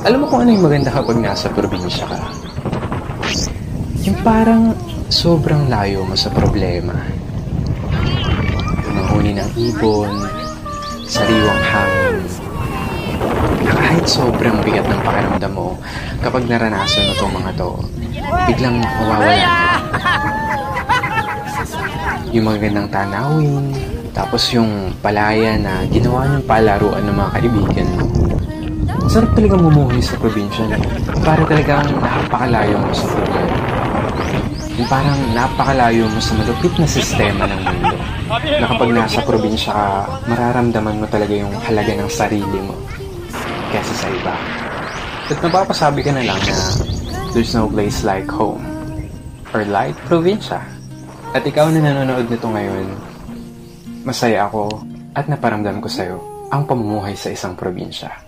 Alam mo kung ano yung maganda kapag nasa probinsya ka? Yung parang sobrang layo mo sa problema. Manghuni ng ibon, sariwang hangin. Kahit sobrang bigat ng pakiramdam mo, kapag naranasan mo itong mga to, biglang mawawala na. Yung magandang tanawin, tapos yung palaya na ginawa niyong palaruan ng mga kaibigan mo. Sarap talaga mumuhay sa probinsya, no? Para talagang napakalayo mo sa problema. Yung parang napakalayo mo sa malupit na sistema ng mundo. Na kapag nasa probinsya ka, mararamdaman mo talaga yung halaga ng sarili mo kesa sa iba. At napapasabi ka na lang na there's no place like home or like probinsya. At ikaw na nanonood nito ngayon, masaya ako at naparamdam ko sa'yo ang pamumuhay sa isang probinsya.